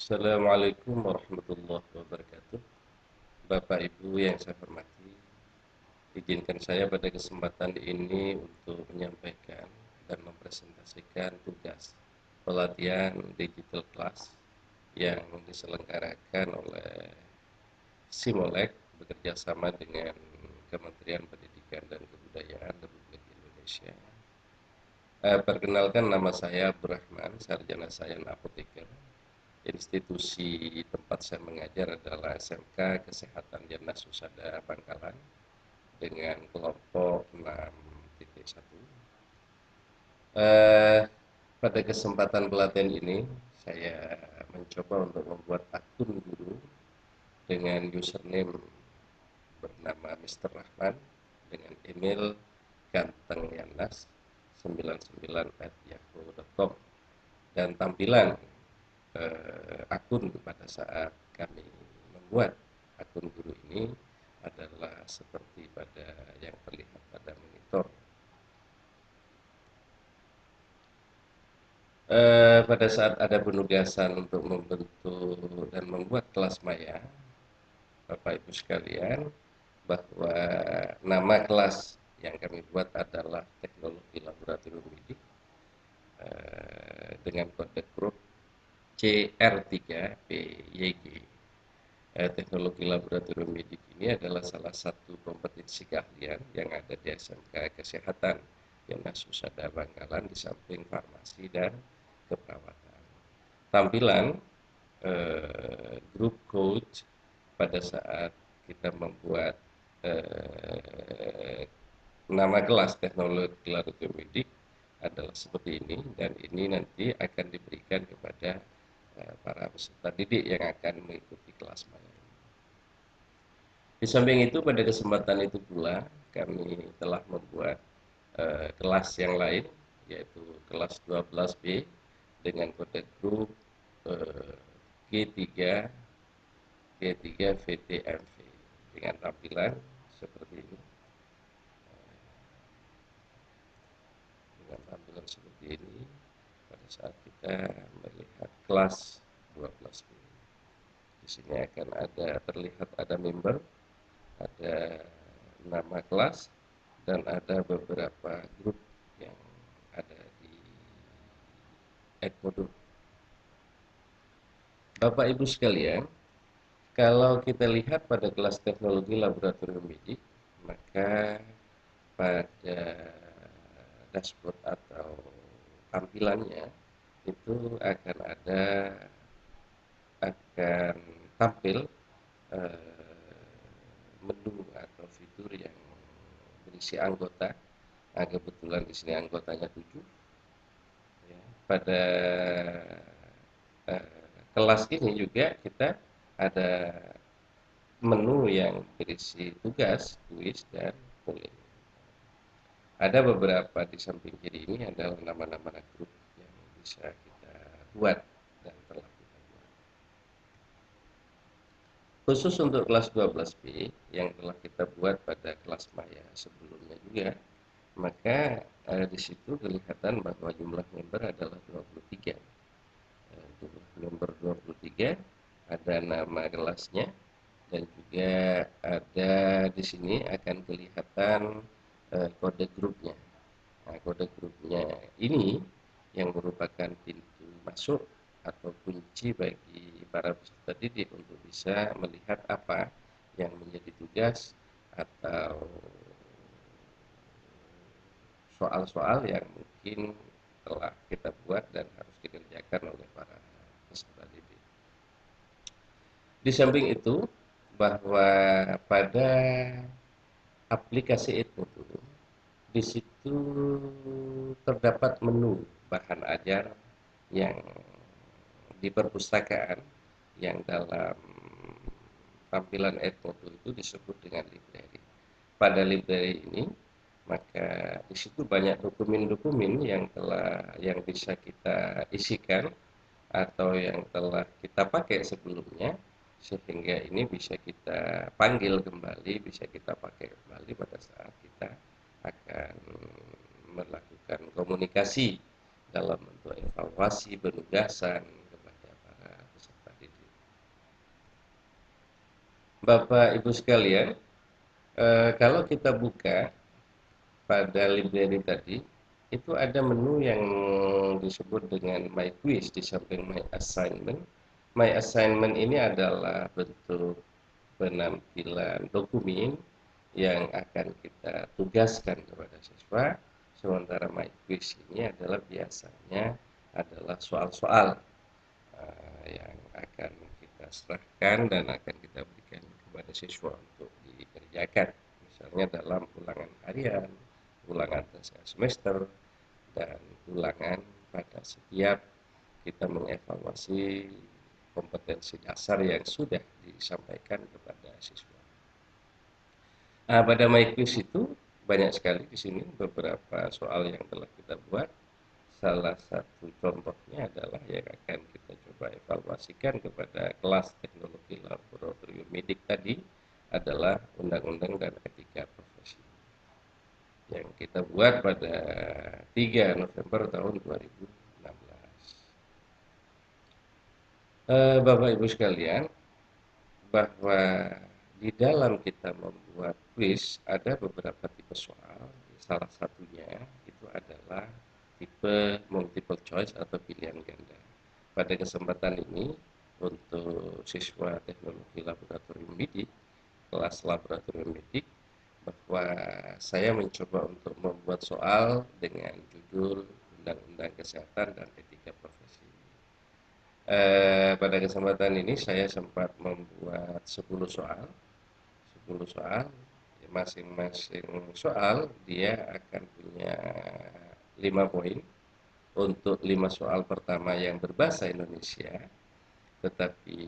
Assalamualaikum warahmatullahi wabarakatuh. Bapak Ibu yang saya hormati, izinkan saya pada kesempatan ini untuk menyampaikan dan mempresentasikan tugas pelatihan digital class yang diselenggarakan oleh Simolek bekerjasama dengan Kementerian Pendidikan dan Kebudayaan Republik Indonesia. Perkenalkan, nama saya Abdurrahman, sarjana sains apoteker. Institusi tempat saya mengajar adalah SMK Kesehatan Dinas Husada Bangkalan dengan kelompok 6.1. Pada kesempatan pelatihan ini saya mencoba untuk membuat akun guru dengan username bernama Mr. Rahman dengan email gantengyanas 99@yahoo.com, dan tampilan akun pada saat kami membuat akun guru ini adalah seperti pada yang terlihat pada monitor. Pada saat ada penugasan untuk membentuk dan membuat kelas maya, Bapak Ibu sekalian, bahwa nama kelas yang kami buat adalah Teknologi Laboratorium Didik dengan kode grup CR3PYG. Teknologi Laboratorium Didik ini adalah salah satu kompetensi keahlian yang ada di SMK Kesehatan Dinas Husada Bangkalan di samping farmasi dan keperawatan. Tampilan grup coach pada saat kita membuat nama kelas Teknologi Laboratorium Didik adalah seperti ini, dan ini nanti akan diberikan kepada para peserta didik yang akan mengikuti kelas maya. Di samping itu, pada kesempatan itu pula kami telah membuat kelas yang lain, yaitu kelas 12B dengan kode grup G3 VTMV dengan tampilan seperti ini. Dengan tampilan seperti ini pada saat kita melihat kelas 12B. Di sini akan ada terlihat ada member, ada nama kelas, dan ada beberapa grup yang ada di Edmodo. Bapak Ibu sekalian, kalau kita lihat pada kelas Teknologi Laboratorium Didik, maka pada dashboard atau tampilannya itu akan tampil menu atau fitur yang berisi anggota. Nah, kebetulan di sini anggotanya 7. Ya, pada kelas ini juga kita ada menu yang berisi tugas, kuis, dan polling. Ada beberapa di samping kiri ini adalah nama-nama grup yang bisa kita buat dan telah kita buat. Khusus untuk kelas 12B yang telah kita buat pada kelas maya sebelumnya juga, maka di situ kelihatan bahwa jumlah member adalah 23. Jumlah member 23, ada nama kelasnya, dan juga ada di sini akan kelihatan kode grupnya. Nah, kode grupnya ini yang merupakan pintu masuk atau kunci bagi para peserta didik untuk bisa melihat apa yang menjadi tugas atau soal-soal yang mungkin telah kita buat dan harus dikerjakan oleh para peserta didik. Di samping itu, bahwa pada aplikasi itu di situ terdapat menu bahan ajar yang di perpustakaan yang dalam tampilan Edmodo itu disebut dengan library. Pada library ini, maka di situ banyak dokumen-dokumen yang bisa kita isikan atau yang telah kita pakai sebelumnya, sehingga ini bisa kita panggil kembali, bisa kita pakai kembali pada saat kita akan melakukan komunikasi dalam bentuk evaluasi penugasan kepada para peserta didik. Bapak Ibu sekalian, kalau kita buka pada library tadi, itu ada menu yang disebut dengan My Quiz di samping My Assignment. My Assignment ini adalah bentuk penampilan dokumen yang akan kita tugaskan kepada siswa, sementara My Quiz ini adalah biasanya adalah soal-soal yang akan kita serahkan dan akan kita berikan kepada siswa untuk dikerjakan, misalnya dalam ulangan harian, ulangan semester, dan ulangan pada setiap kita mengevaluasi kompetensi dasar yang sudah disampaikan kepada siswa. Nah, pada MyQuiz itu banyak sekali di sini beberapa soal yang telah kita buat. Salah satu contohnya adalah yang akan kita coba evaluasikan kepada kelas teknologi laboratorium medik tadi adalah undang-undang dan etika profesi yang kita buat pada 3 November tahun 2016. Bapak Ibu sekalian, bahwa di dalam kita membuat kuis ada beberapa tipe soal. Salah satunya itu adalah tipe multiple choice atau pilihan ganda. Pada kesempatan ini untuk siswa teknologi laboratorium medik, kelas laboratorium medik, bahwa saya mencoba untuk membuat soal dengan judul Undang-Undang Kesehatan dan Etika Profesi. Pada kesempatan ini saya sempat membuat 10 soal. 10 soal, masing-masing soal dia akan punya 5 poin. Untuk 5 soal pertama yang berbahasa Indonesia, tetapi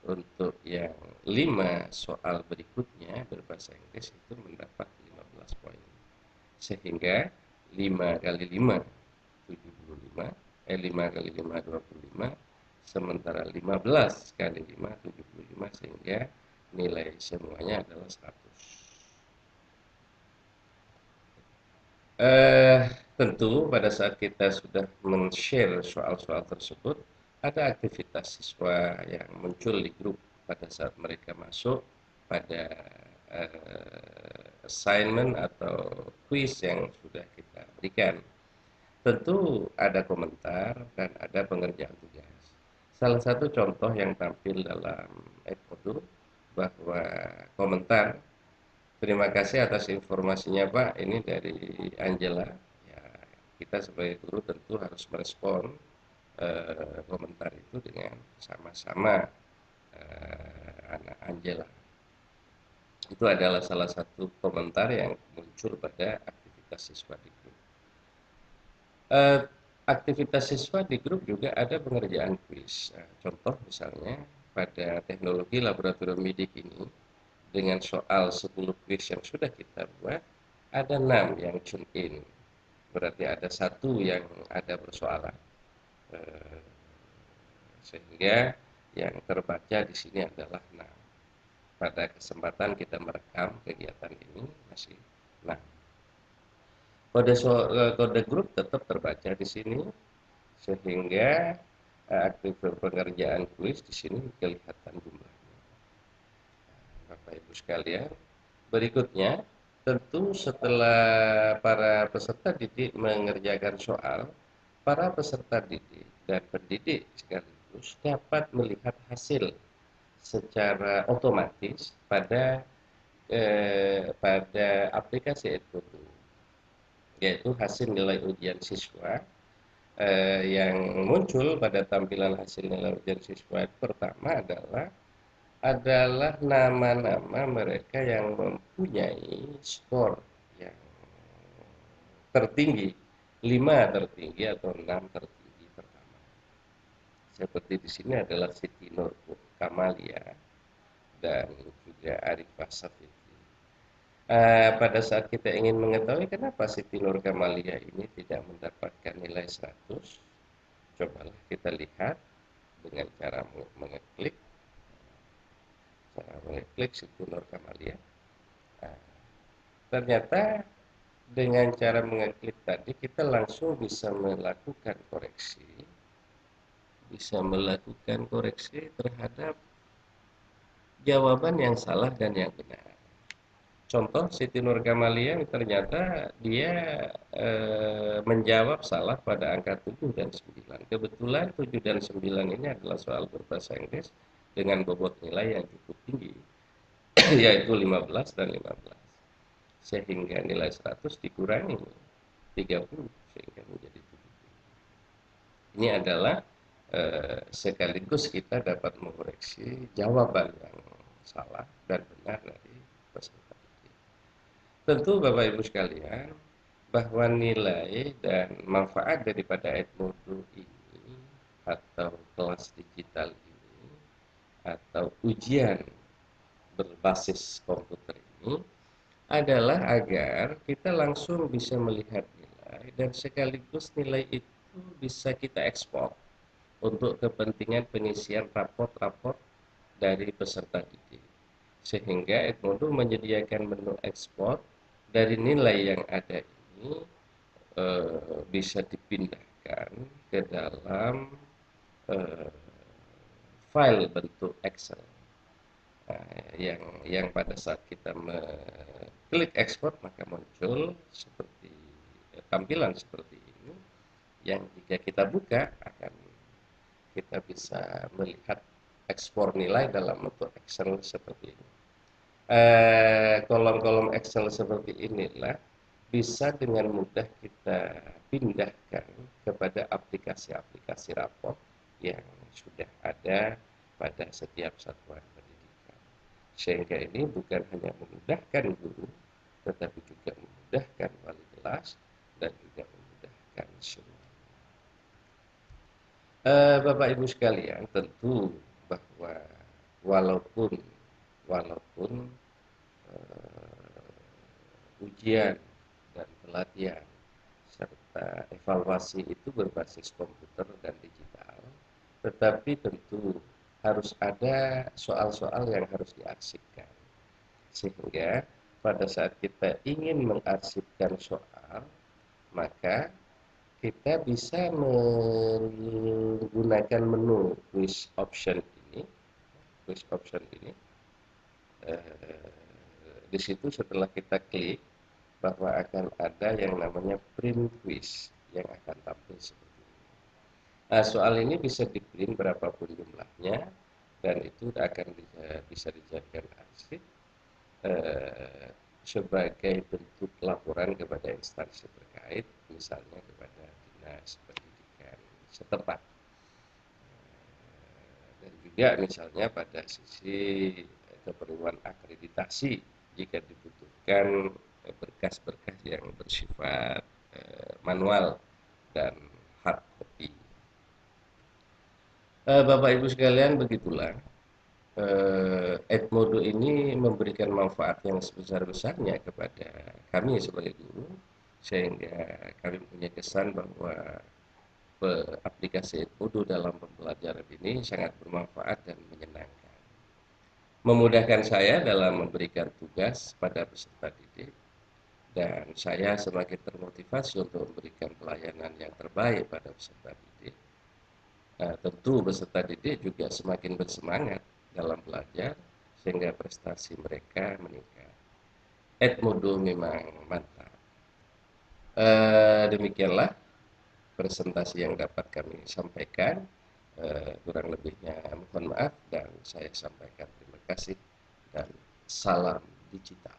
untuk yang 5 soal berikutnya berbahasa Inggris itu mendapat 15 poin. Sehingga 5 kali 5 75, 5 kali 5 25, sementara 15 kali 5 75, sehingga nilai semuanya adalah 100. Tentu pada saat kita sudah men-share soal-soal tersebut, ada aktivitas siswa yang muncul di grup pada saat mereka masuk pada assignment atau quiz yang sudah kita berikan. Tentu ada komentar dan ada pengerjaan tugas. Salah satu contoh yang tampil dalam epodo bahwa komentar, terima kasih atas informasinya Pak, ini dari Angela. Ya, kita sebagai guru tentu harus merespon komentar itu dengan sama-sama anak Angela. Itu adalah salah satu komentar yang muncul pada aktivitas siswa di grup. Aktivitas siswa di grup juga ada pengerjaan kuis. Contoh misalnya pada teknologi laboratorium medik ini, dengan soal 10 kuis yang sudah kita buat, ada 6 yang tune in. Berarti ada 1 yang ada persoalan. Sehingga yang terbaca di sini adalah 6. Pada kesempatan kita merekam kegiatan ini masih 6. Kode grup tetap terbaca di sini, sehingga aktivitas pengerjaan kuis di sini kelihatan jumlahnya. Bapak Ibu sekalian, berikutnya tentu setelah para peserta didik mengerjakan soal, para peserta didik dan pendidik sekaligus dapat melihat hasil secara otomatis pada aplikasi Edmodo, yaitu hasil nilai ujian siswa yang muncul pada tampilan hasil nilai ujian siswa. Pertama adalah nama-nama mereka yang mempunyai skor yang tertinggi, 5 tertinggi atau 6 tertinggi pertama. Seperti di sini adalah Siti Nur Kamalia dan juga Arifah Safiti. Pada saat kita ingin mengetahui kenapa Siti Nur Kamalia ini tidak mendapatkan nilai 100, cobalah kita lihat dengan cara mengeklik Siti Nur Kamalia. Ternyata dengan cara mengeklik tadi kita langsung bisa melakukan koreksi terhadap jawaban yang salah dan yang benar. Contoh Siti Nur Kamalian ternyata dia menjawab salah pada angka 7 dan 9. Kebetulan 7 dan 9 ini adalah soal berbahasa Inggris dengan bobot nilai yang cukup tinggi, yaitu 15 dan 15. Sehingga nilai 100 dikurangi 30 sehingga menjadi 70. Ini adalah sekaligus kita dapat mengoreksi jawaban yang salah dan benar dari peserta didik. Tentu Bapak Ibu sekalian, bahwa nilai dan manfaat daripada Edmodo ini atau kelas digital ini atau ujian berbasis komputer ini adalah agar kita langsung bisa melihat nilai dan sekaligus nilai itu bisa kita ekspor untuk kepentingan pengisian raport-raport dari peserta didik. Sehingga Edmodo menyediakan menu ekspor dari nilai yang ada ini bisa dipindahkan ke dalam eh, file bentuk Excel. Yang pada saat kita klik ekspor maka muncul seperti tampilan seperti ini, yang jika kita buka akan kita bisa melihat ekspor nilai dalam bentuk Excel seperti ini. Kolom-kolom Excel seperti inilah bisa dengan mudah kita pindahkan kepada aplikasi-aplikasi raport yang sudah ada pada setiap satuan pendidikan. Sehingga ini bukan hanya memudahkan guru, tetapi juga memudahkan wali kelas dan juga memudahkan semua. Bapak Ibu sekalian, tentu bahwa walaupun walaupun ujian dan pelatihan serta evaluasi itu berbasis komputer dan digital, tetapi tentu harus ada soal-soal yang harus diarsipkan. Sehingga pada saat kita ingin mengarsipkan soal, maka kita bisa menggunakan menu quiz option ini. Di situ setelah kita klik bahwa akan ada yang namanya print quiz yang akan tampil seperti ini. Nah, soal ini bisa di print berapapun jumlahnya dan itu akan bisa dijadikan arsip sebagai bentuk laporan kepada instansi terkait, misalnya kepada dinas pendidikan setempat. Dan juga misalnya pada sisi keperluan akreditasi jika dibutuhkan berkas-berkas yang bersifat manual dan hard copy. Bapak Ibu sekalian, begitulah Edmodo ini memberikan manfaat yang sebesar-besarnya kepada kami sebagai guru, sehingga kami punya kesan bahwa aplikasi Edmodo dalam pembelajaran ini sangat bermanfaat dan menyenangkan. Memudahkan saya dalam memberikan tugas pada peserta didik, dan saya semakin termotivasi untuk memberikan pelayanan yang terbaik pada peserta didik. Tentu peserta didik juga semakin bersemangat dalam belajar sehingga prestasi mereka meningkat. Edmodo memang mantap. Demikianlah presentasi yang dapat kami sampaikan. Kurang lebihnya mohon maaf dan saya sampaikan terima kasih dan salam digital.